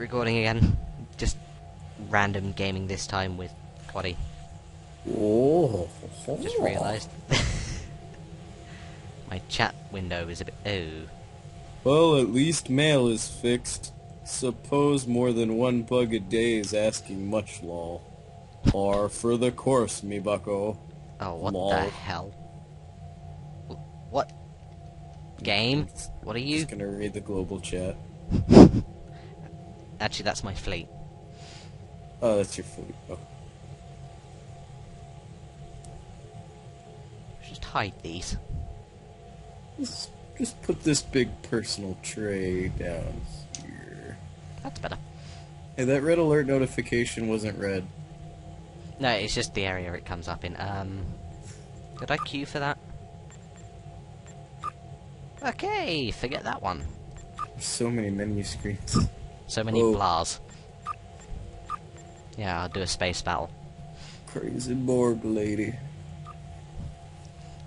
recording again. Just random gaming this time with Quady. Oh. Just realised my chat window is a bit... Oh. Well, at least mail is fixed. Suppose more than one bug a day is asking much, lol. Or for the course, me bucko. Oh, what lol. the hell? What? Game? What are you? Just gonna read the global chat. Actually, that's my fleet. Oh, that's your fleet. Oh. Just hide these. Just put this big personal tray down here. That's better. Hey, that red alert notification wasn't red. No, it's just the area it comes up in. Did I queue for that? Okay, forget that one. There's so many menu screens. So many blahs. Yeah, I'll do a space battle. Crazy Borg lady.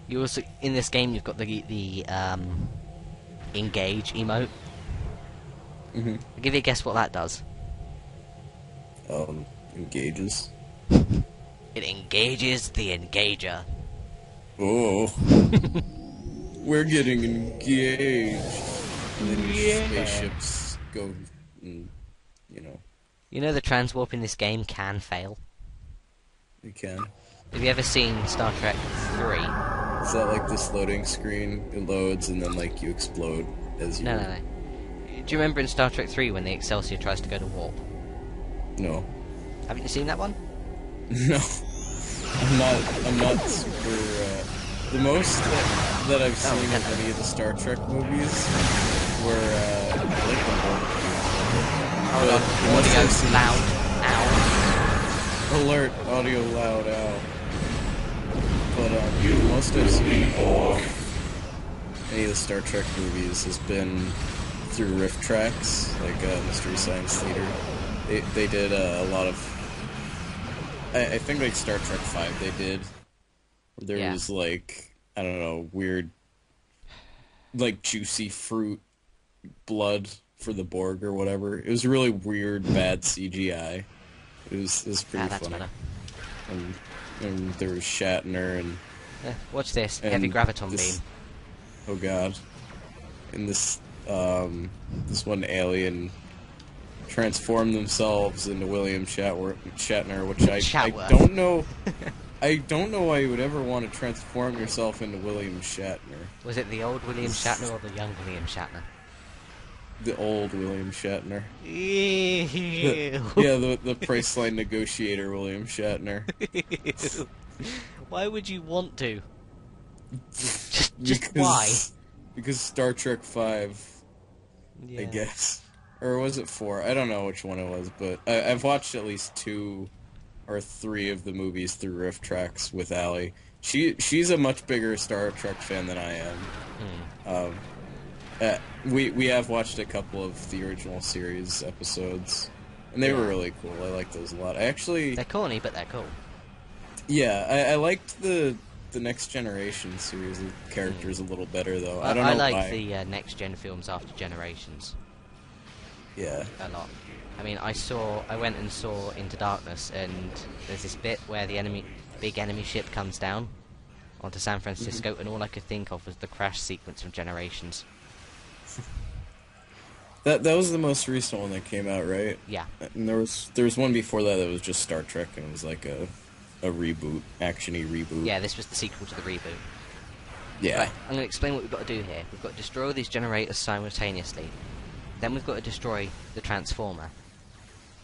You also, in this game, you've got the engage emote. Mm-hmm. I'll give you a guess what that does. Engages. It engages the engager. Oh. We're getting engaged. And then your spaceships go, and, you know. You know the transwarp in this game can fail. You can. Have you ever seen Star Trek 3? Is that like this loading screen? It loads and then like you explode as you... No. Do you remember in Star Trek 3 when the Excelsior tries to go to warp? No. Haven't you seen that one? No. I'm not super, the most that I've seen of any of the Star Trek movies were, I like the whole... Hold on, audio loud, ow. Alert, audio loud, ow. But, the most I've seen of any of the Star Trek movies has been through riff tracks, like, Mystery Science Theater. They did, a lot of... I think, like, Star Trek 5 they did. Where there was, like, I don't know, weird, like, juicy fruit blood for the Borg or whatever. It was really weird, bad CGI. It was pretty that's funny. better. And there was Shatner and... watch this, and heavy graviton this, beam. Oh god. And this one alien transformed themselves into William Shatner, which I don't know... I don't know why you would ever want to transform yourself into William Shatner. Was it the old William Shatner or the young William Shatner? The old William Shatner. Ew. The Priceline negotiator William Shatner. Why would you want to? Just why? Because Star Trek 5, I guess. Or was it 4? I don't know which one it was, but I've watched at least 2 or 3 of the movies through riff tracks with Allie. She's a much bigger Star Trek fan than I am. We have watched a couple of the original series episodes, and they were really cool. I like those a lot. They're corny, but they're cool. Yeah, I liked the Next Generation series of characters a little better, though. I don't know like why. the Next Gen films after Generations. Yeah. A lot. I mean, I went and saw Into Darkness, and there's this bit where the big enemy ship comes down onto San Francisco, and all I could think of was the crash sequence from Generations. That was the most recent one that came out, right? Yeah. And there was one before that was just Star Trek, and it was like a reboot, action-y reboot. Yeah, this was the sequel to the reboot. Yeah. Right, I'm going to explain what we've got to do here. We've got to destroy these generators simultaneously. Then we've got to destroy the transformer.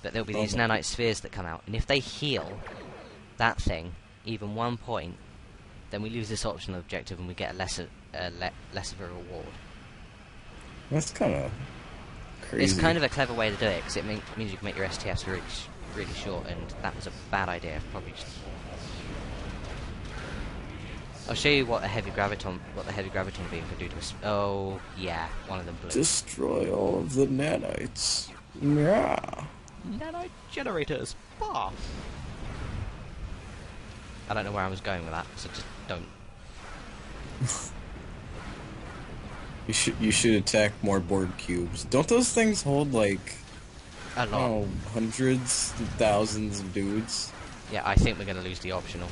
But there'll be these nanite spheres that come out, and if they heal that thing even 1 point, then we lose this optional objective and we get a less of a reward. That's kind of crazy. It's kind of a clever way to do it, because it means you can make your STFs really short, and that was a bad idea. I'll show you what the heavy graviton beam can do to us. Oh yeah, one of them blew. Destroy all of the nanites. Yeah. Nanite generators. Bah. I don't know where I was going with that, so just don't. You should attack more Borg cubes. Don't those things hold like A lot. Oh, hundreds, thousands of dudes. Yeah, I think we're going to lose the optional.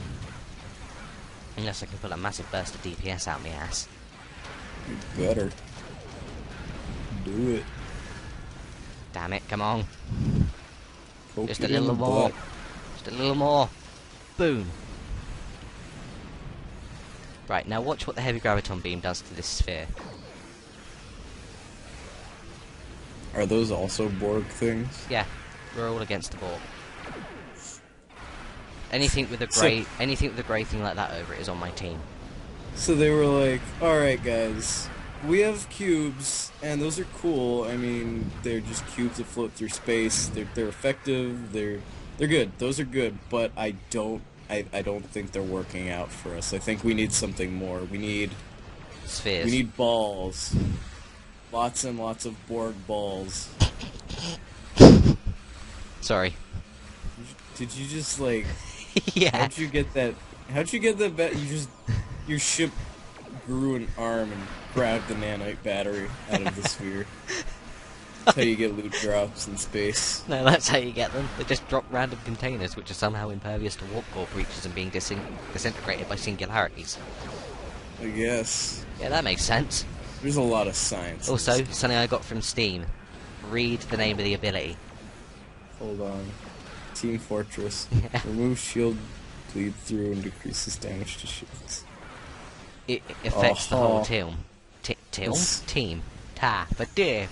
Unless I can pull a massive burst of DPS out my ass. You better. Do it. Damn it, come on. Poke Just it a in little the more. butt. Just a little more. Boom. Right, now watch what the heavy graviton beam does to this sphere. Are those also Borg things? Yeah, we're all against the Borg. Anything with a grey thing like that over it is on my team. So they were like, alright guys, we have cubes, and those are cool. I mean, they're just cubes that float through space. They're effective, they're good. Those are good, but I don't think they're working out for us. I think we need something more. We need spheres. We need balls. Lots and lots of Borg balls. Sorry. Did you just like Yeah. How'd you get that your ship grew an arm and grabbed the nanite battery out of the sphere. That's how you get loot drops in space. No, that's how you get them. They just drop random containers which are somehow impervious to warp core breaches and being disintegrated by singularities. I guess. Yeah, that makes sense. There's a lot of science. Also, something I got from Steam. Read the name of the ability. Hold on. Team Fortress. Yeah. Remove shield bleed through and decreases damage to shields. It affects the whole team. Yes. Team. Ta. Ba-dare.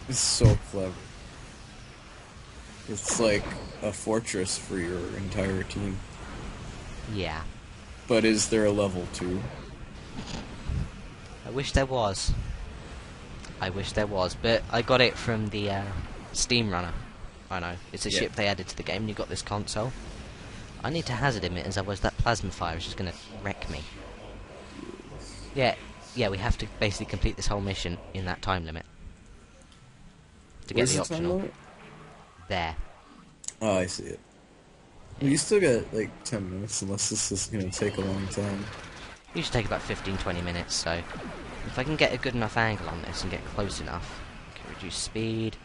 It's so clever. It's like a fortress for your entire team. Yeah. But is there a level 2? I wish there was. But I got it from the Steam Runner. I know. It's a ship they added to the game, and you've got this console. I need to hazard emitters, otherwise that plasma fire is just going to wreck me. Yeah, we have to basically complete this whole mission in that time limit. To get the optional. There. Oh, I see it. Well, you still got like 10 minutes, unless this is going to take a long time. It should take about 15-20 minutes, so if I can get a good enough angle on this and get close enough, I can reduce speed.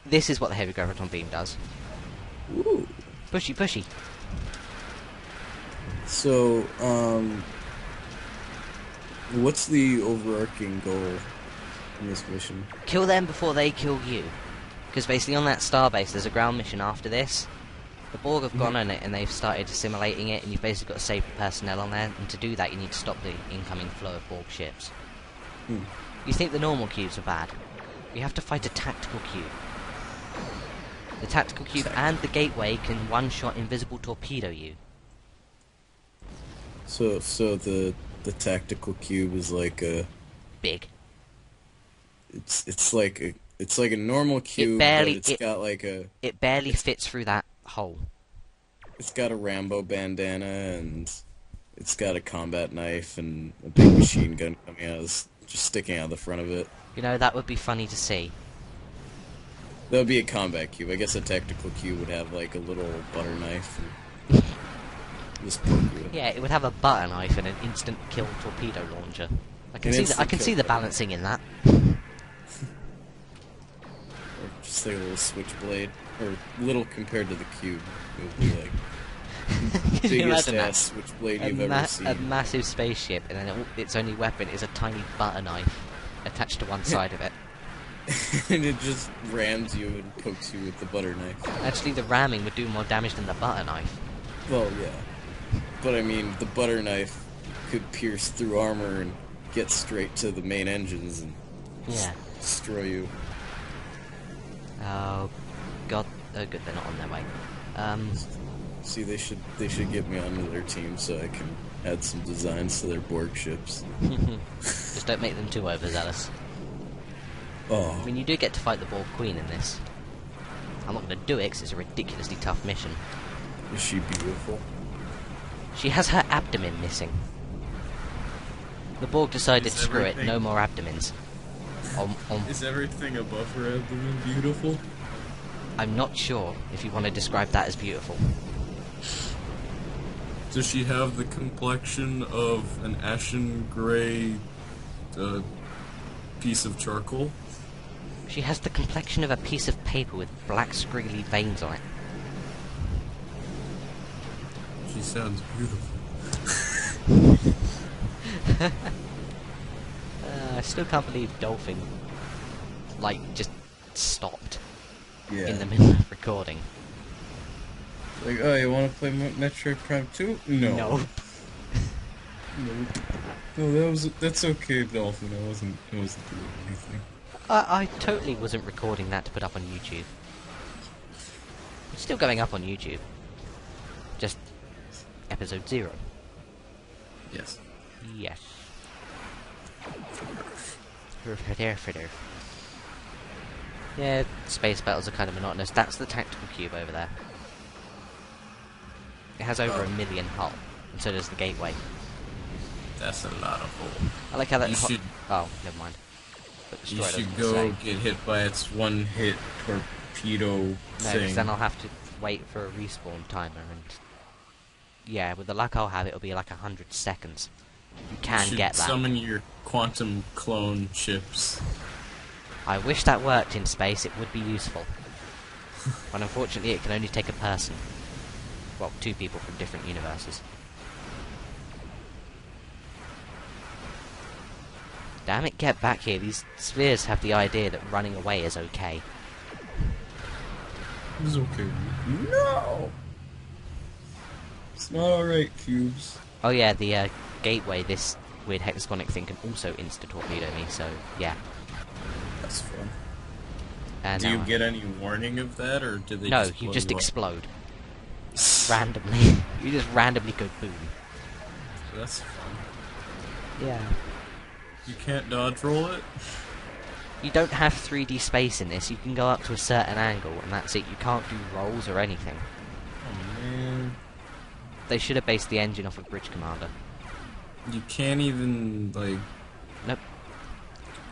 This is what the heavy graviton beam does. Ooh. Pushy. So, what's the overarching goal in this mission? Kill them before they kill you. Because basically on that starbase there's a ground mission after this. The Borg have gone on it and they've started assimilating it, and you've basically got to save the personnel on there, and to do that you need to stop the incoming flow of Borg ships. You think the normal cubes are bad? You have to fight a tactical cube. The tactical cube and the gateway can one-shot invisible torpedo you. So the tactical cube is like a Big. It's like a normal cube, but it's got like a... It barely fits through that hole. It's got a Rambo bandana, and it's got a combat knife and a big machine gun coming out, just sticking out the front of it. You know, that would be funny to see. That would be a combat cube. I guess a tactical cube would have like a little butter knife and just poke you. Yeah, it would have a butter knife and an instant kill torpedo launcher. I can see the balancing in that. Or just like a little switchblade, or little compared to the cube. It would be like biggest ass switchblade you've ever seen. A massive spaceship, and then its only weapon is a tiny butter knife attached to one side of it. And it just rams you and pokes you with the butter knife. Actually, the ramming would do more damage than the butter knife. Well, yeah. But I mean, the butter knife could pierce through armor and get straight to the main engines and destroy you. Oh, God. Oh, good, they're not on their way. See, they should get me onto their team so I can add some designs to their Borg ships. Just don't make them too overzealous. Oh. I mean, you do get to fight the Borg Queen in this. I'm not going to do it because it's a ridiculously tough mission. Is she beautiful? She has her abdomen missing. The Borg decided, screw it, no more abdomens. Is everything above her abdomen beautiful? I'm not sure if you want to describe that as beautiful. Does she have the complexion of an ashen gray piece of charcoal? She has the complexion of a piece of paper with black scriggly veins on it. She sounds beautiful. I still can't believe Dolphin, like, just stopped Yeah. in the middle of recording. Like, oh, you want to play Metroid Prime 2? No. No. No, that's okay, Dolphin. I wasn't doing anything. I totally wasn't recording that to put up on YouTube. It's still going up on YouTube. Just episode 0. Yes. Yes. Yeah, space battles are kind of monotonous. That's the tactical cube over there. It has over 1 million hull, and so does the gateway. That's a lot of hull. I like how that. You should. Oh, never mind. But You destroy should doesn't go say. get hit by its one-hit torpedo No, because thing. then I'll have to wait for a respawn timer, and yeah, with the luck I'll have, it'll be like 100 seconds. You can should get that. Summon your quantum clone chips. I wish that worked in space. It would be useful. But unfortunately, it can only take a person. Well, 2 people from different universes. Damn it, get back here. These spheres have the idea that running away is okay. It's okay. No! It's not alright, cubes. Oh yeah, the gateway, this weird hexagonic thing, can also insta-torpedo me, so yeah. That's fun. And Do you now get any warning of that, or do they no, just you blow just up? explode. Randomly. You just randomly go boom. That's fun. Yeah. You can't dodge roll it? You don't have 3D space in this. You can go up to a certain angle, and that's it. You can't do rolls or anything. Oh man. They should have based the engine off of Bridge Commander. You can't even, like... Nope.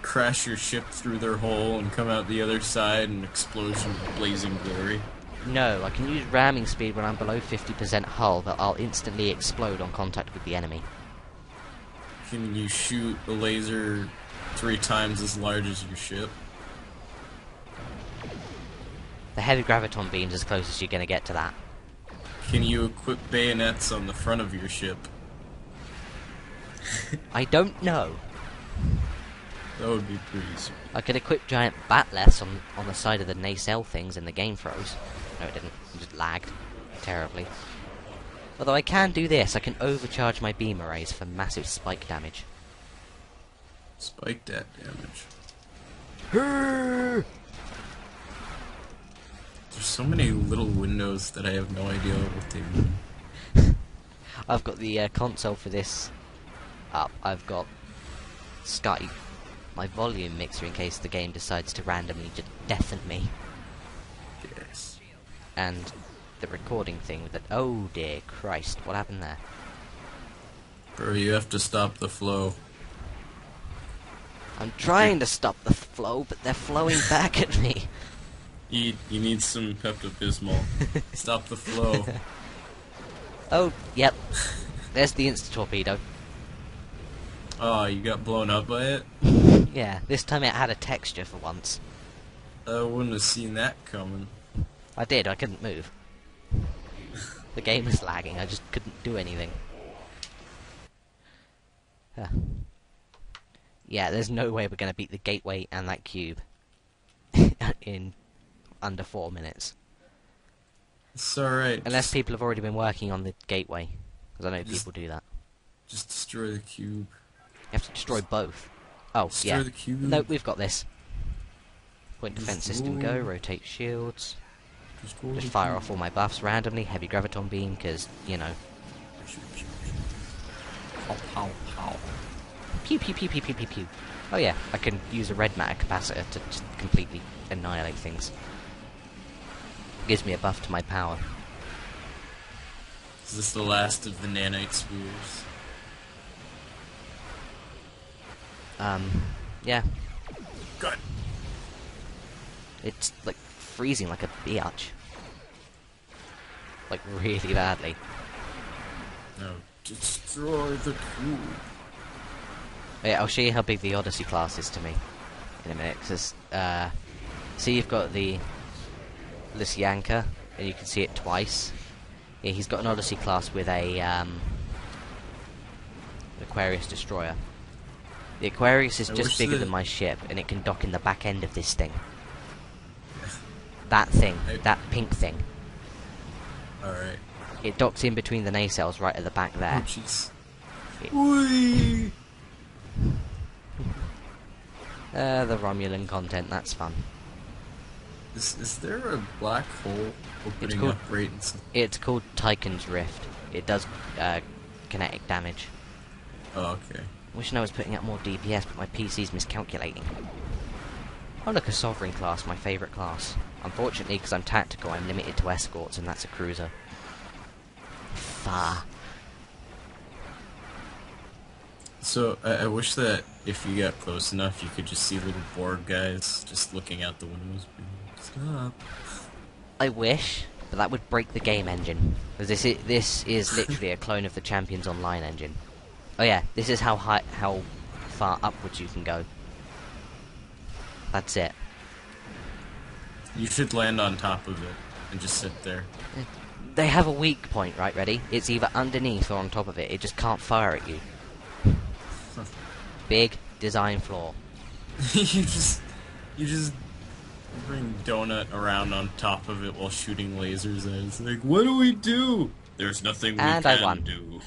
Crash your ship through their hole and come out the other side and explosion of blazing glory. No, I can use ramming speed when I'm below 50% hull, but I'll instantly explode on contact with the enemy. Can you shoot a laser 3 times as large as your ship? The heavy graviton beam's as close as you're gonna get to that. Can you equip bayonets on the front of your ship? I don't know. That would be pretty sweet. I could equip giant batleths on the side of the nacelle things and the game froze. No, it didn't. It just lagged terribly. Although I can do this, I can overcharge my beam arrays for massive spike damage. Spike that damage. There's so many little windows that I have no idea what they mean. I've got the console for this up. I've got Skype, my volume mixer in case the game decides to randomly just deafen me, Yes. and the recording thing with it. Oh dear Christ, what happened there? Bro, you have to stop the flow. I'm trying to stop the flow, but they're flowing back at me. You need some Pepto-Bismol. Stop the flow. Oh, yep. There's the insta-torpedo. Oh, you got blown up by it? Yeah, this time it had a texture for once. I wouldn't have seen that coming. I did, I couldn't move. The game was lagging, I just couldn't do anything. Yeah, there's no way we're going to beat the gateway and that cube in under 4 minutes. It's alright. Unless people have already been working on the gateway. Because I know Just- people do that. Just destroy the cube. You have to destroy both. Oh, Destroy yeah. the cube. No, we've got this. Point defense system go, Destroy. rotate shields. Destroy Just the fire cube. off all my buffs randomly, heavy graviton beam, because, you know. Pow, pow, pow. Pew pew pew pew pew pew pew. Oh yeah, I can use a red matter capacitor to just completely annihilate things. Gives me a buff to my power. Is this the last of the nanite spheres? Yeah. Good. It's like freezing like a biatch. Like really badly. No. Destroy the cube. Yeah, I'll show you how big the Odyssey class is to me in a minute, because See, you've got the Lysyanka, and you can see it twice. Yeah, he's got an Odyssey class with a Aquarius destroyer. The Aquarius is just bigger than my ship, and it can dock in the back end of this thing. That thing, that pink thing. Alright. It docks in between the nacelles right at the back there. Oh, jeez. Whee! The Romulan content, that's fun. Is there a black hole opening up right in some... It's called Tychon's Rift. It does kinetic damage. Oh, okay. Wishing I was putting out more DPS, but my PC's miscalculating. Oh look, a Sovereign class, my favourite class. Unfortunately, because I'm tactical, I'm limited to escorts, and that's a cruiser. Far. So, I wish that if you got close enough, you could just see little Borg guys just looking out the windows. Stop. I wish, but that would break the game engine. Because this is literally a clone of the Champions Online engine. Oh yeah, this is how far upwards you can go. That's it. You should land on top of it and just sit there. They have a weak point, right? Ready? It's either underneath or on top of it. It just can't fire at you. Big design flaw. you just bring Donut around on top of it while shooting lasers at it. It's like, what do we do? There's nothing we And I can won. do.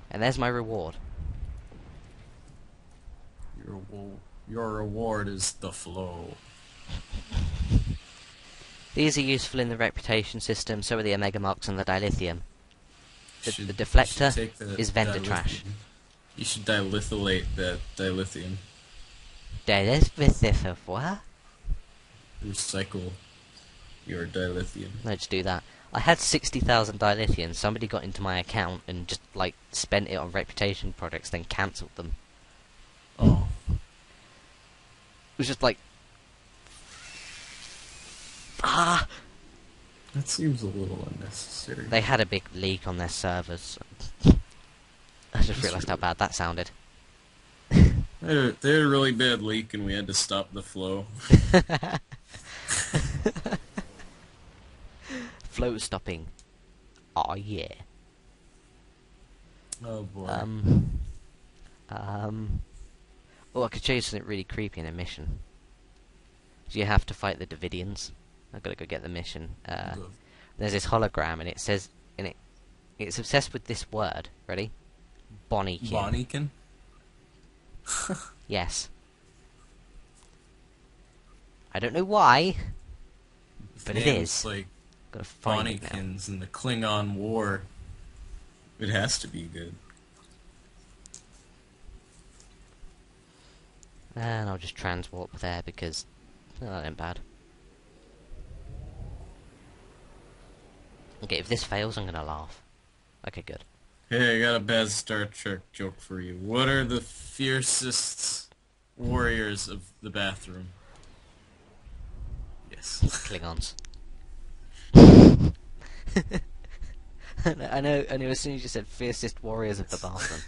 And there's my reward. Your reward is the flow. These are useful in the reputation system, so are the Omega Marks and the dilithium. The deflector is vendor trash. You should dilithylate that dilithium. Dilithium what? Recycle your dilithium. Let's do that. I had 60,000 dilithium. Somebody got into my account and just, like, spent it on reputation products, then cancelled them. Oh. It was just like... Ah! That seems a little unnecessary. They had a big leak on their servers. I just realised how bad that sounded. They had a really bad leak and we had to stop the flow. Flow stopping. Aw, yeah. Oh boy. Oh, I could show you something really creepy in a mission. So you have to fight the Davidians. I've got to go get the mission. There's this hologram, and it says, it's obsessed with this word. Ready? Bonniekin. Bonniekin? Yes. I don't know why, but it is. Like Gotta find it now. Bonniekins in the Klingon War. It has to be good. And I'll just transwarp there because that ain't bad. Okay, if this fails, I'm gonna laugh. Okay, good. Hey, I got a bad Star Trek joke for you. What are the fiercest warriors of the bathroom? Yes. Klingons. I know. As soon as you said fiercest warriors of the bathroom.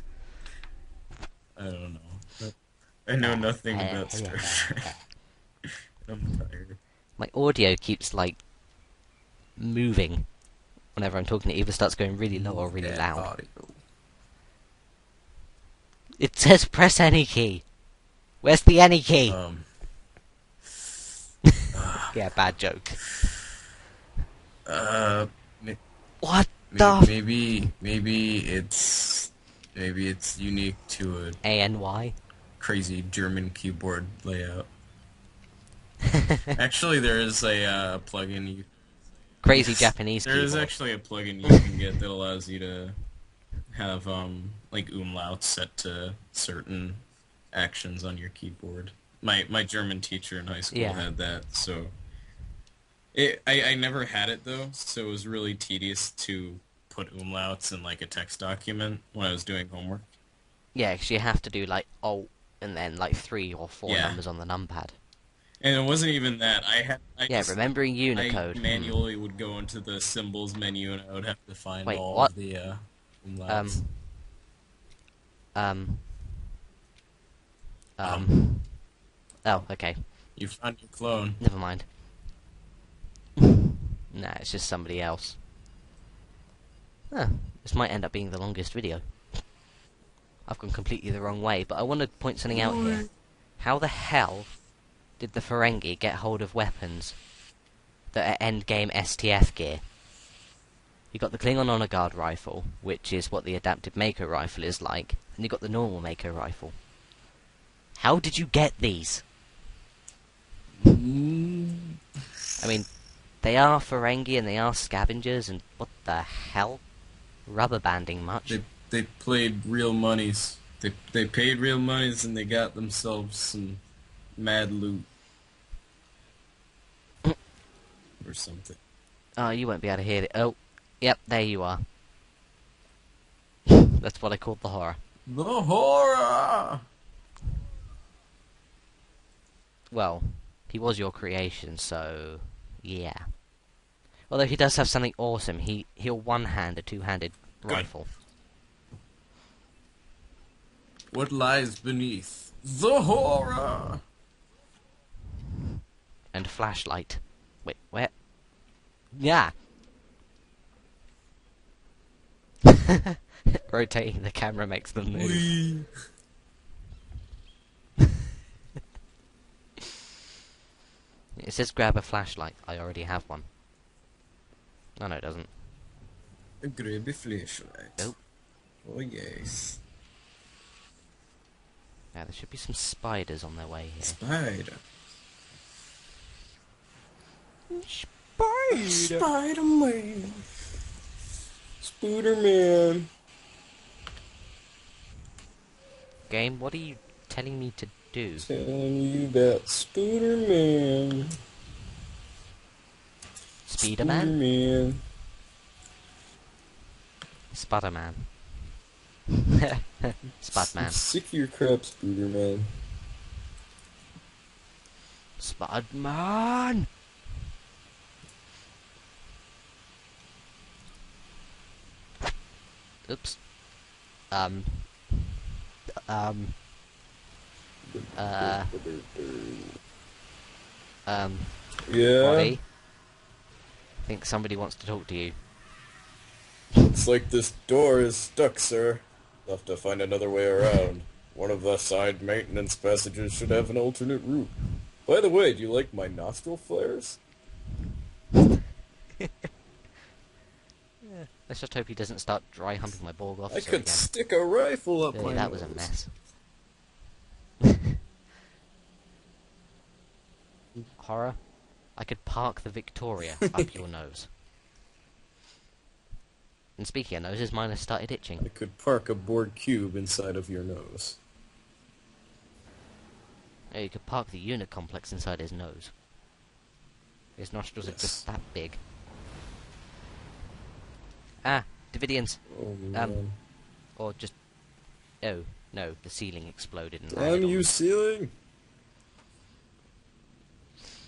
I don't know. I know nothing about Star Trek. I'm tired. My audio keeps like moving whenever I'm talking. It either starts going really low or really loud. Audio. It says press any key. Where's the any key? Yeah, bad joke. What the? Maybe it's unique to a ANY? crazy German keyboard layout. Actually, there is a plugin you. Crazy Japanese There keyboard. is actually a plugin you can get that allows you to have like umlauts set to certain actions on your keyboard. My German teacher in high school had that, so I never had it though, so it was really tedious to put umlauts in like a text document when I was doing homework. Yeah, because you have to do like Alt and then like 3 or 4 numbers on the numpad. And it wasn't even that. Remembering Unicode. I manually would go into the symbols menu and I would have to find Wait, all what? of the umlauts. Oh, okay. You found your clone. Never mind. Nah, it's just somebody else. Huh, this might end up being the longest video. I've gone completely the wrong way, but I want to point something out here. How the hell did the Ferengi get hold of weapons that are endgame STF gear? You got the Klingon Honor Guard rifle, which is what the adapted Mako rifle is like, and you got the normal Mako rifle. How did you get these? I mean, they are Ferengi and they are scavengers, and what the hell? Rubber banding much? They played real monies. They paid real monies and they got themselves some mad loot. Or something. Oh, you won't be able to hear it. Oh, yep, there you are. That's what I called the horror. The horror! Well, he was your creation, so yeah. Although he does have something awesome. He'll one-hand a two-handed rifle. What lies beneath the horror? And a flashlight. Wait, where? Yeah. Rotating the camera makes them move. Wee. It says grab a flashlight. I already have one. Oh, no, it doesn't. A grabby flashlight. Oh. Oh yes. Yeah, there should be some spiders on their way here. Spider. Spider! Spider-Man. Spooderman. Game, what are you telling me to do? Telling you about Spooderman. Speederman? Spooderman. Spudderman. Spudman. Sick of your crap, Spooderman. Spudman! Oops. Yeah? Quady? I think somebody wants to talk to you. Looks like this door is stuck, sir. We'll have to find another way around. One of the side maintenance passages should have an alternate route. By the way, do you like my nostril flares? Let's just hope he doesn't start dry humping my Borg I officer could again. stick a rifle up my That was a nose. mess. Horror? I could park the Victoria up your nose. And speaking of noses, mine has started itching. I could park a board cube inside of your nose. Oh, you could park the unit complex inside his nose. His nostrils are just that big. Ah, Davidians. Oh man. Or just... Oh, no, the ceiling exploded and Damn landed on you, me. ceiling!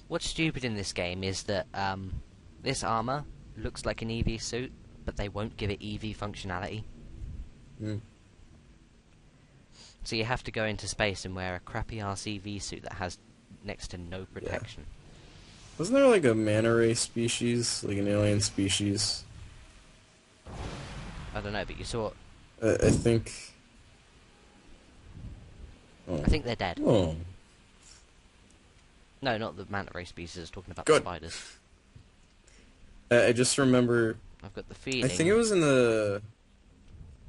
What's stupid in this game is that, this armor looks like an EV suit, but they won't give it EV functionality. So you have to go into space and wear a crappy-ass EV suit that has next to no protection. Wasn't there like a manta ray species? Like an alien species? I don't know, but you saw... I think... Oh. I think they're dead. Oh. No, not the manta ray species, I was talking about Good. the spiders. I just remember... I've got the feeling... I think it was in the...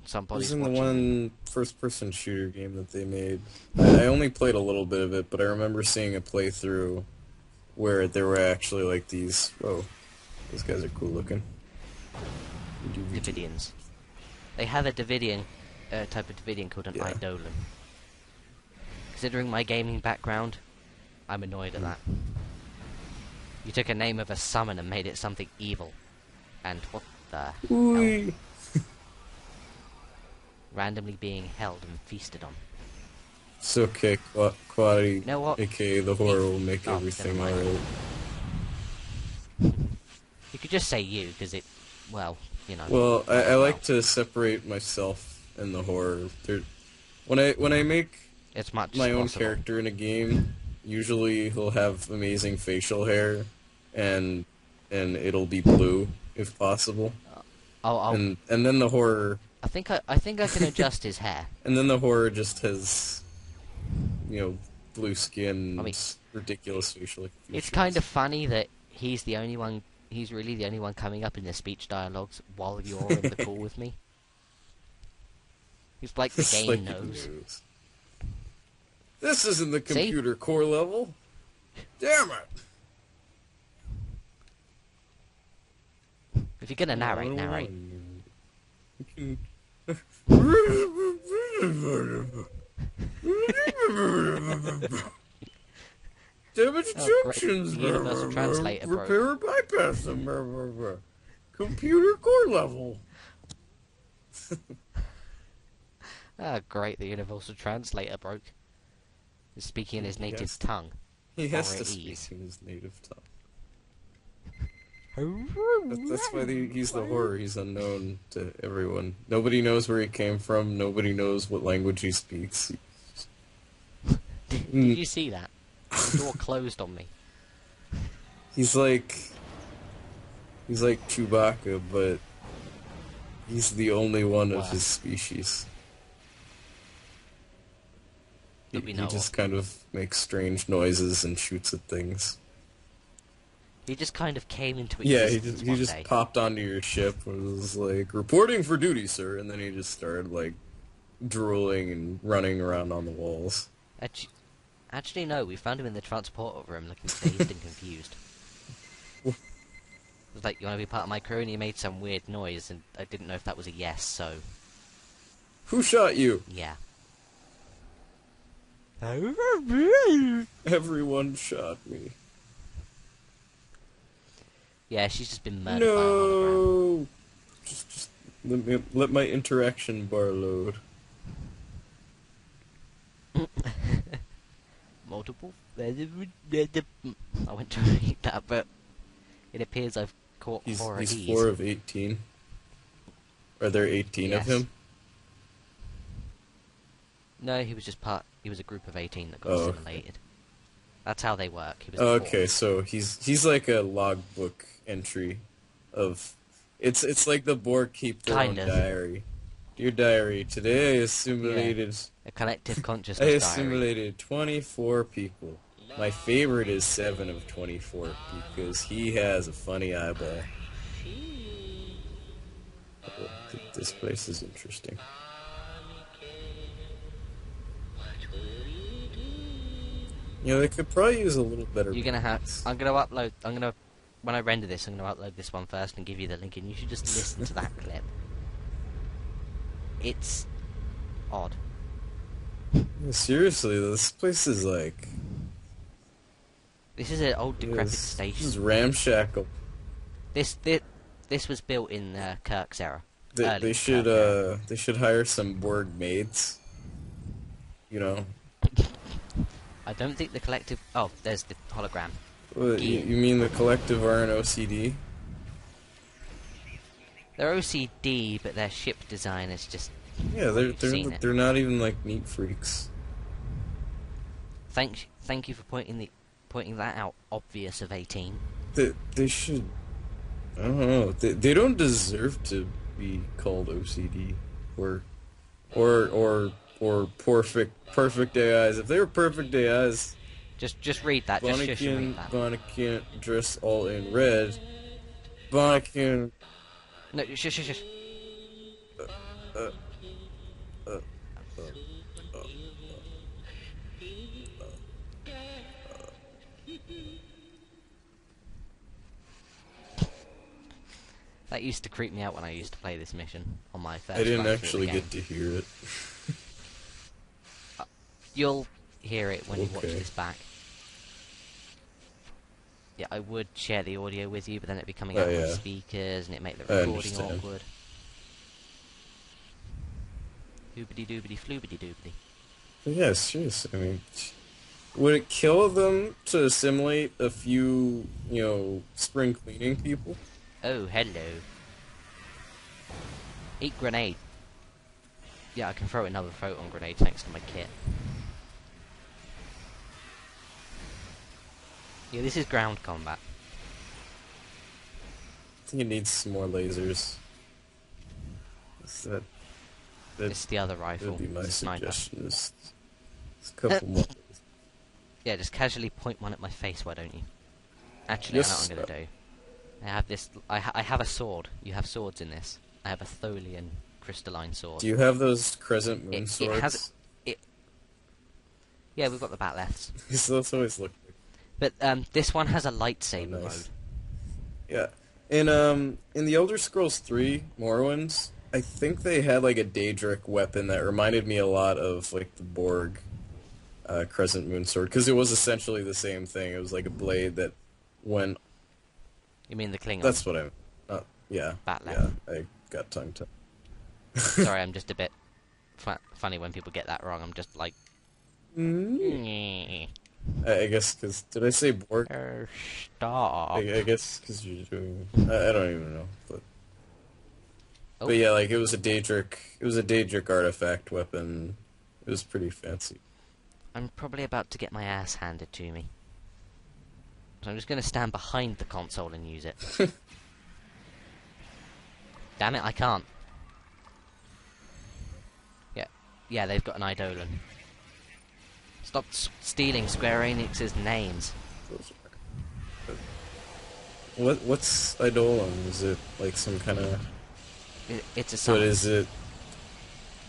Somebody's It was in the watching me. one first-person shooter game that they made. I only played a little bit of it, but I remember seeing a playthrough where there were actually like these... Whoa. These guys are cool looking. Davidians. They have a Davidian, type of Davidian called an Yeah. Eidolon. Considering my gaming background, I'm annoyed at that. You took a name of a summon and made it something evil. And what the hell? Ooh. Randomly being held and feasted on. It's okay, Quady, You know what? aka the horror will make Oh, everything never mind. alright. You could just say you, because it, well, you know. Well, I like to separate myself and the horror. When I make It's much my own possible. character in a game, Usually he'll have amazing facial hair, and it'll be blue if possible. I'll And then the horror, I think I can adjust his hair. and then the horror just has, blue skin, I mean, ridiculous facial features. it's kind of funny that he's really the only one coming up in the speech dialogues while you're in the call with me. He's like the It's game like knows. This isn't the computer core level. Damn it! If you're gonna narrate. Damage Oh, junctions. great. Universal translator broke. Repair bypass. Computer core level. Ah, great, the universal translator broke. He's speaking in his native Yes. tongue. He has Or to it speak is. in his native tongue. That's why he's the horror. He's unknown to everyone. Nobody knows where he came from. Nobody knows what language he speaks. Did you see that? The door closed on me. He's like Chewbacca, but he's the only one of his species. He just kind of makes strange noises and shoots at things. He just kind of came into Yeah, existence he one just day. popped onto your ship and was like, "Reporting for duty, sir," and then he just started like drooling and running around on the walls. Actually, no, we found him in the transporter room looking dazed and confused. It was like, you want to be part of my crew? And he made some weird noise, and I didn't know if that was a yes, so... Who shot you? Yeah. Everyone shot me. Yeah, she's just been murdered by a hologram. No! Just let my interaction bar load. Multiple... I went to read that, but it appears I've caught He's 4 of these. 4 of 18. Are there 18 Yes. of him? No, he was just he was a group of 18 that got Oh, assimilated. That's how they work. He was Okay, so he's like a logbook entry of... It's like the Borg keep their own Kind of. diary. Dear diary, today I assimilated... a collective I consciousness diary. assimilated 24 people. My favorite is 7 of 24 because he has a funny eyeball. Oh, this place is interesting. They could probably use a little better. You're gonna have... balance. When I render this, I'm gonna upload this one first and give you the link, and you should just listen to that clip. It's... odd. Seriously, this place is like... This is an old decrepit This station. is ramshackle. This was built in Kirk's era. They Early should Kirk era. they should hire some Borg maids. I don't think the collective... Oh, there's the hologram. You mean the collective are an OCD? They're OCD, but their ship design is just... Yeah, seen it. they're not even like neat freaks. Thank you for pointing that out. Obvious of 18. They should. I don't know. They don't deserve to be called OCD or perfect AIs. If they were perfect AIs, Just read that. Just shush and read that. Bonnie can't dress all in red. Bonnie can. No, shush. That used to creep me out when I used to play this mission on my first I didn't run through actually the game. get to hear it. You'll hear it when you watch Okay. this back. Yeah, I would share the audio with you, but then it'd be coming out on yeah. speakers, and it'd make the I recording understand. awkward. Hoobity doobity floobity doobity. But yeah, seriously. I mean, would it kill them to assimilate a few, spring cleaning people? Oh, hello. Eat grenade. Yeah, I can throw another photon grenade thanks to my kit. Yeah, this is ground combat. I think it needs some more lasers. That It's the other rifle. would be my It's a sniper. suggestion. Just a couple more. Yeah, just casually point one at my face, why don't you? Actually, Yes, I know what I'm gonna do. I have this. I have a sword. You have swords in this. I have a Tholian crystalline sword. Do you have those crescent moon It swords? has. It. Yeah, we've got the batleths. Because those always look like... But this one has a lightsaber Oh, nice. mode. Yeah. In the Elder Scrolls 3 Morrowinds, I think they had like a Daedric weapon that reminded me a lot of like the Borg crescent moon sword, because it was essentially the same thing. It was like a blade that went... You mean the Klingon? That's what yeah. Batleth. Yeah, I got tongue-tied. Sorry, I'm just a bit funny when people get that wrong. I'm just like... I guess because... Did I say Borg? Stop. I guess because you're doing... I don't even know, but... Oh. But yeah, like, it was a Daedric artifact weapon. It was pretty fancy. I'm probably about to get my ass handed to me. So I'm just going to stand behind the console and use it. Damn it, I can't. Yeah, they've got an Eidolon. Stop stealing Square Enix's names. What's Eidolon? Is it like some kind of... It's a But summon. is it...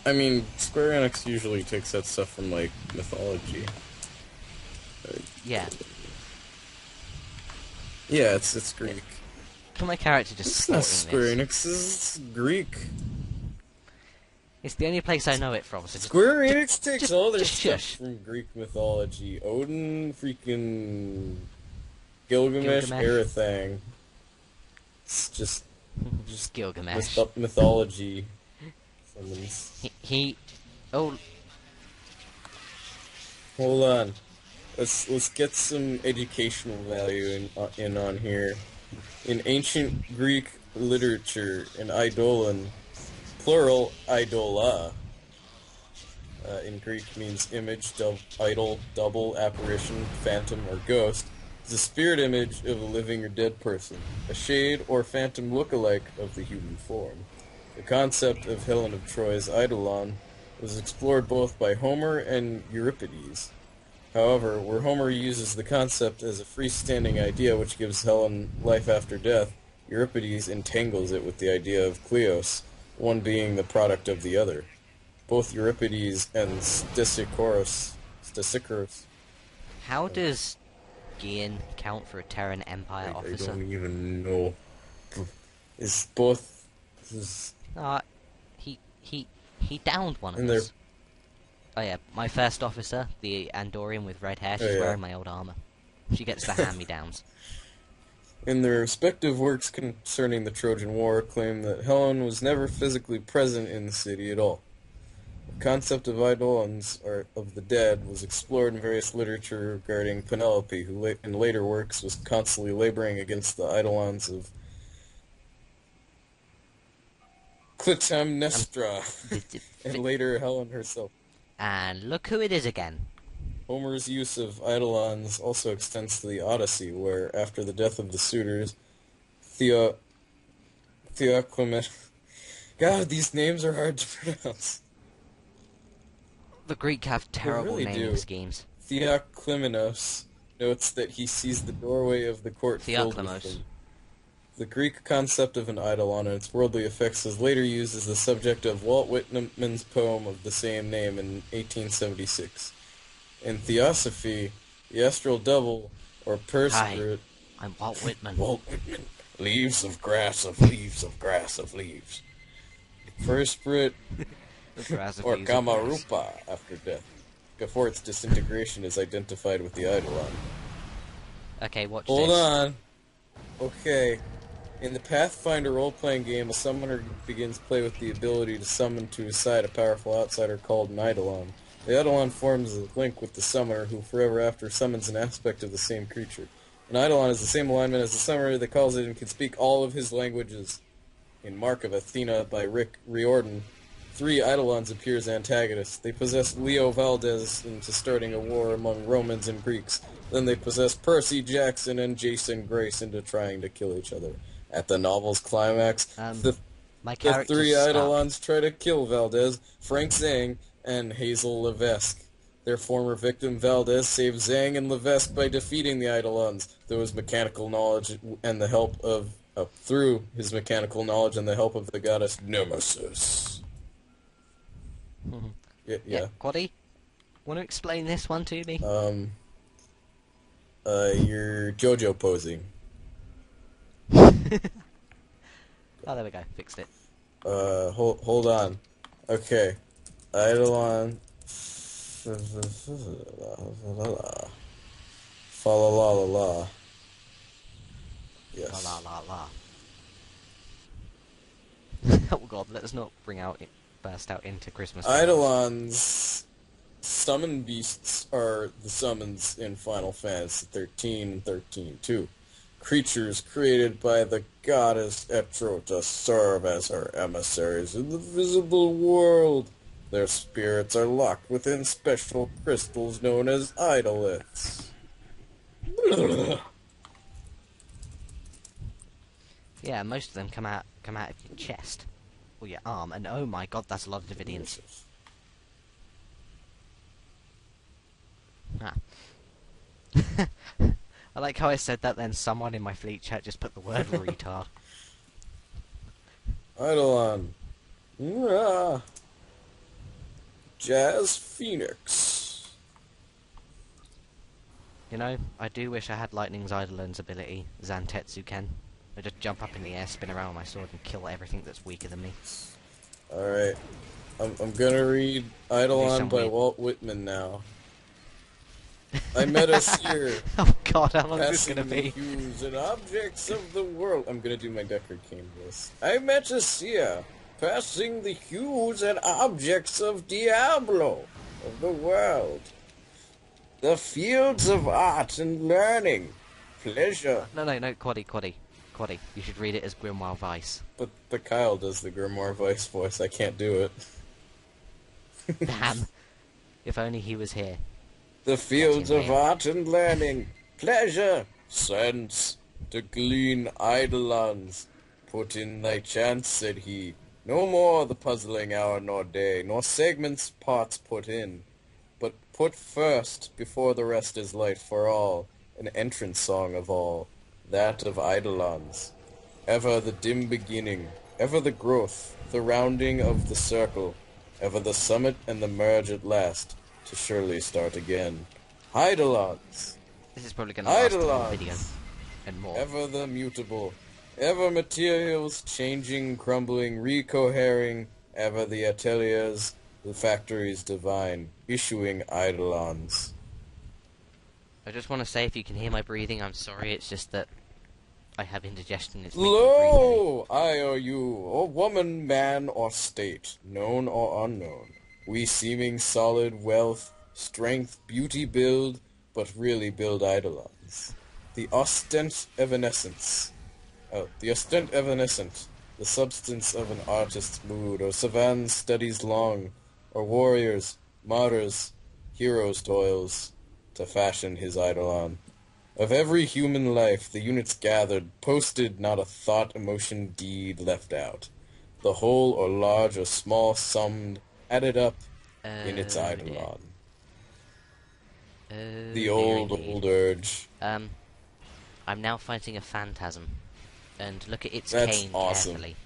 I mean, Square Enix usually takes that stuff from, like, mythology. Yeah. Yeah, it's Greek. Look at my character just It's not sporting Square this. Enix, it's Greek. It's the only place I know it from, so just... Square Enix takes all their just stuff shush. from Greek mythology. Odin, freaking... Gilgamesh, Gilgamesh. everything. It's just Gilgamesh. mythology. Summons. He... Oh, Hold on. Let's get some educational value in on here. In ancient Greek literature, an eidolon, plural idola, in Greek means image, idol, double, apparition, phantom, or ghost, is a spirit image of a living or dead person, a shade or phantom look-alike of the human form. The concept of Helen of Troy's Eidolon was explored both by Homer and Euripides. However, where Homer uses the concept as a freestanding idea which gives Helen life after death, Euripides entangles it with the idea of Kleos, one being the product of the other. Both Euripides and Stesichorus how does Gian count for a Terran Empire I officer? don't even know. Is both... He downed one of And us. Oh yeah, my first officer, the Andorian with red hair, she's yeah. wearing my old armor. She gets the hand-me-downs. In their respective works concerning the Trojan War, claim that Helen was never physically present in the city at all. The concept of Eidolons, or of the dead, was explored in various literature regarding Penelope, who in later works was constantly laboring against the Eidolons of Clytemnestra, and later Helen herself. And look who it is again. Homer's use of Eidolons also extends to the Odyssey, where, after the death of the suitors, Theoclymenus... God, these names are hard to pronounce. The Greek have terrible really naming do. schemes. Theoclymenos notes that he sees the doorway of the court filled with Theoclymos. them. The Greek concept of an eidolon and its worldly effects was later used as the subject of Walt Whitman's poem of the same name in 1876. In Theosophy, the astral double, or perspirit... I'm Walt Whitman. Walt Whitman. Leaves of grass of leaves of grass of leaves. Perspirit, or Kamarupa, after death, before its disintegration is identified with the eidolon. Okay, watch Hold this. on. Okay. In the Pathfinder role-playing game, a summoner begins play with the ability to summon to his side a powerful outsider called an Eidolon. The Eidolon forms a link with the summoner, who forever after summons an aspect of the same creature. An Eidolon is the same alignment as the summoner that calls it and can speak all of his languages. In Mark of Athena by Rick Riordan, 3 Eidolons appear as antagonists. They possess Leo Valdez into starting a war among Romans and Greeks. Then they possess Percy Jackson and Jason Grace into trying to kill each other. At the novel's climax, the My 3 character's stuck. Eidolons try to kill Valdez, Frank Zang, and Hazel Levesque. Their former victim, Valdez, saves Zang and Levesque by defeating the Eidolons, through his mechanical knowledge and the help of the goddess Nemesis. Yeah. Quady, want to explain this one to me? You're JoJo posing. Oh, there we go. Fixed it. Hold on. Okay. Eidolon. Fa la la la la. Yes. La la la la. Oh god, let us not burst out into Christmas. Eidolons. Summon beasts are the summons in Final Fantasy 13 too. Creatures created by the goddess Etro to serve as her emissaries in the visible world. Their spirits are locked within special crystals known as Eidolons. Yeah, most of them come out of your chest or your arm, and oh my god, that's a lot of Davidians. Ah. I like how I said that, then someone in my fleet chat just put the word retard. Eidolon. Jazz Phoenix. You know, I do wish I had Lightning's Eidolon's ability, Zantetsu Ken. I just jump up in the air, spin around with my sword, and kill everything that's weaker than me. Alright. I'm gonna read Eidolon by Walt Whitman now. I met a seer. Oh god, how long is this Passing gonna the be? hues and objects of the world. I'm gonna do my Deckard Cain voice. I met a seer, passing the hues and objects of Diablo, of the world. The fields of art and learning, pleasure. No, Quady. You should read it as Grimoire Vice. But Kyle does the Grimoire Vice voice. I can't do it. Damn. If only he was here. The fields of art and learning, pleasure, sense, to glean Eidolons. Put in thy chance, said he. No more the puzzling hour nor day, nor segments parts put in. But put first, before the rest is light for all, an entrance song of all, that of Eidolons. Ever the dim beginning, ever the growth, the rounding of the circle, ever the summit and the merge at last, to surely start again. Eidolons! This is probably going to last the whole Eidolons! video. And more. Ever the mutable, ever materials changing, crumbling, recohering, ever the ateliers, the factories divine, issuing Eidolons. I just want to say, if you can hear my breathing, I'm sorry, it's just that I have indigestion. It's making me breathe heavy. Lo! I or you, or woman, man, or state, known or unknown, we seeming solid wealth, strength, beauty build, but really build Eidolons. The ostent evanescent, the substance of an artist's mood, or savans studies long, or warriors, martyrs, heroes' toils, to fashion his Eidolon. Of every human life, the units gathered, posted, not a thought, emotion, deed left out. The whole, or large, or small, summed, added up in its Eidolon. The old urge. I'm now fighting a phantasm, and look at its That's cane awesome. carefully.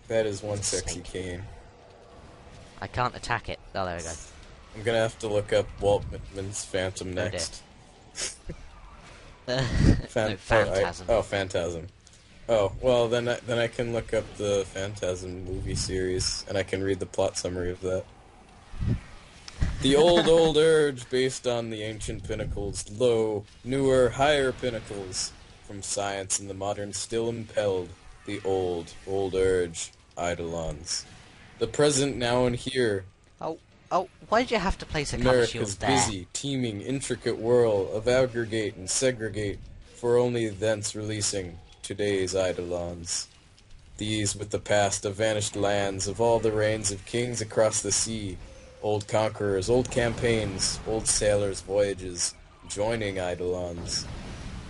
That is one It's a sexy snake. cane. I can't attack it. Oh, there we go. I'm gonna have to look up Walt Whitman's Phantom Oh, next. No, Phantasm. Phantasm. Oh, Phantasm. Oh, well, then I can look up the Phantasm movie series, and I can read the plot summary of that. The old urge, based on the ancient pinnacles, lo, newer, higher pinnacles, from science and the modern still impelled, the old urge, Eidolons. The present now and here, Oh, why did you have to place a cover shield America's there? busy, teeming, intricate whirl of aggregate and segregate, for only thence releasing today's Eidolons. These with the past of vanished lands, of all the reigns of kings across the sea, old conquerors, old campaigns, old sailors' voyages, joining Eidolons.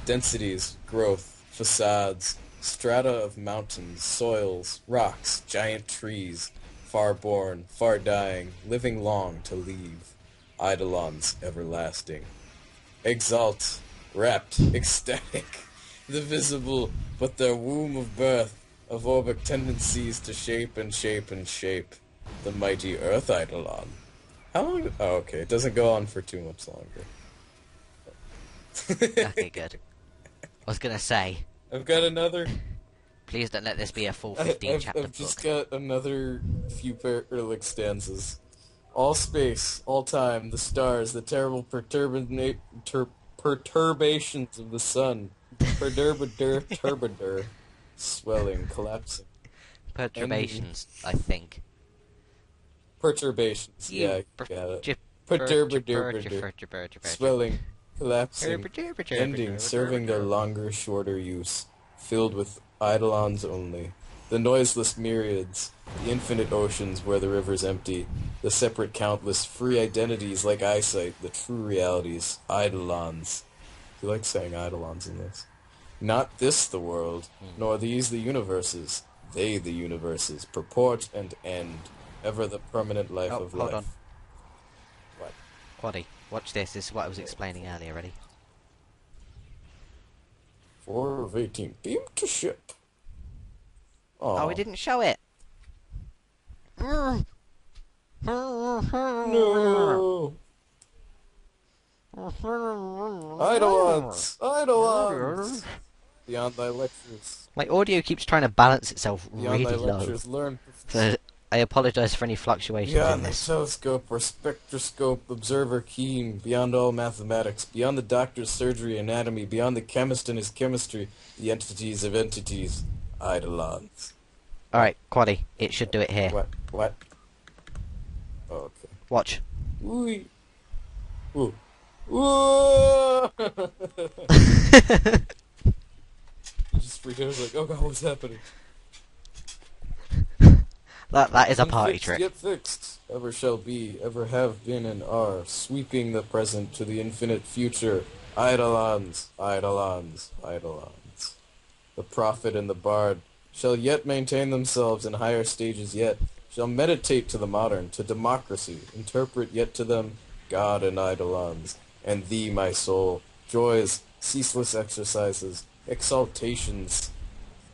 Densities, growth, facades, strata of mountains, soils, rocks, giant trees, far born, far dying, living long to leave. Eidolons everlasting. Exalt, rapt, ecstatic, the visible, but their womb of birth, of orbic tendencies to shape and shape and shape, the mighty Earth Eidolon. How long? Oh, okay, it doesn't go on for too much longer. Okay, good. I was gonna say, I've got another. please don't let this be a full 15 chapter I've just book. got another few stanzas. All space, all time, the stars, the terrible perturbations of the sun, turbidur, swelling, collapsing, ending. Perturbations, I think. Perturbations, yeah, I got it. Perturbidur, swelling, collapsing, ending, serving their longer, shorter use, filled with eidolons only. The noiseless myriads, the infinite oceans where the rivers empty, the separate countless free identities like eyesight, the true realities, eidolons. You like saying eidolons in this. Not this the world, nor these the universes, they the universes, purport and end, ever the permanent life of life. Hold on. What? Quady, watch this. This is what I was explaining earlier, ready? 4 of 18. Beam to ship. Oh, we didn't show it. No. Eidolons! Eidolons! Beyond thy lectures. My audio keeps trying to balance itself Beyond really thy low. lectures, learn. So I apologise for any fluctuations Beyond in the this. telescope or spectroscope, observer keen, beyond all mathematics, beyond the doctor's surgery, anatomy, beyond the chemist and his chemistry, the entities of entities, eidolons. Alright, Quady, it should do it here. What? Oh, okay. Watch. Ooh. Ooh. Ooh! Just freaked out. I was like, oh god, what's happening? That is a party Unfixed trick. yet fixed, ever shall be, ever have been and are, sweeping the present to the infinite future. Eidolons, eidolons, eidolons. The prophet and the bard shall yet maintain themselves in higher stages yet, shall meditate to the modern, to democracy, interpret yet to them God and eidolons, and thee, my soul, joys, ceaseless exercises, exaltations,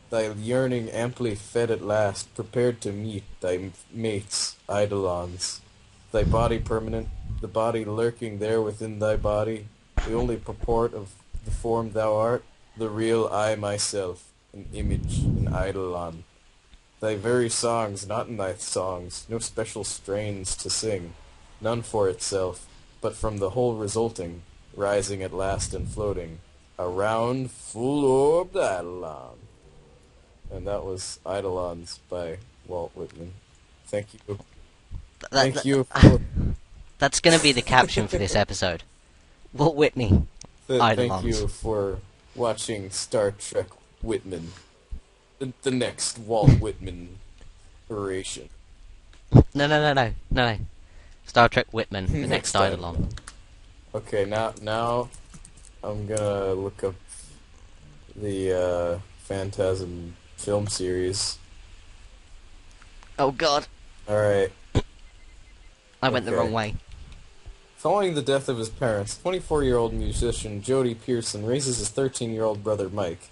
thy yearning amply fed at last, prepared to meet thy mates, eidolons. Thy body permanent, the body lurking there within thy body, the only purport of the form thou art, the real I myself, an image, an eidolon. Thy very songs, not in thy songs, no special strains to sing, none for itself, but from the whole resulting, rising at last and floating, a round, full-orbed eidolon. And that was Eidolons by Walt Whitman. Thank you. Thank you for... That's going to be the caption for this episode. Walt Whitney. Thank Eidolons. you for watching Star Trek Whitman. The next Walt Whitman oration. No. Star Trek Whitman, the next Eidolon. Okay, now I'm gonna look up the Phantasm film series. Oh god, Alright. I went the wrong way. Following the death of his parents, 24-year-old musician Jody Pearson raises his 13-year-old brother Mike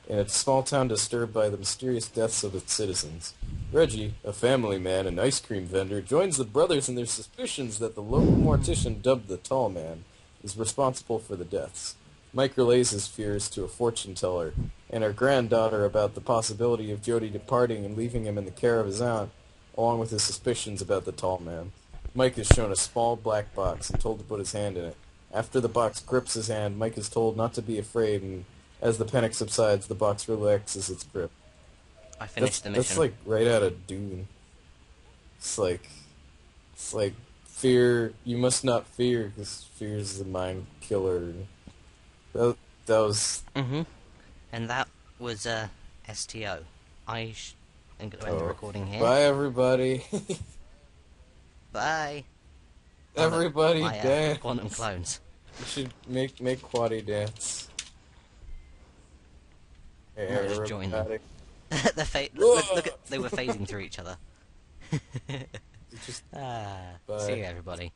in a small town disturbed by the mysterious deaths of its citizens. Reggie, a family man and ice cream vendor, joins the brothers in their suspicions that the local mortician dubbed the Tall Man is responsible for the deaths. Mike relays his fears to a fortune teller and her granddaughter about the possibility of Jody departing and leaving him in the care of his aunt, along with his suspicions about the Tall Man. Mike is shown a small black box and told to put his hand in it. After the box grips his hand, Mike is told not to be afraid, and as the panic subsides, the box relaxes its grip. I finished the mission. That's like right out of Dune. It's like fear. You must not fear, because fear is the mind killer. That was. And that was STO. I'm going to end the recording here. Bye, everybody. Bye. Everybody My dance. quantum clones. You should make Quady dance. Hey, No, just join them. everybody. Look at, they were phasing through each other. Just See you, everybody.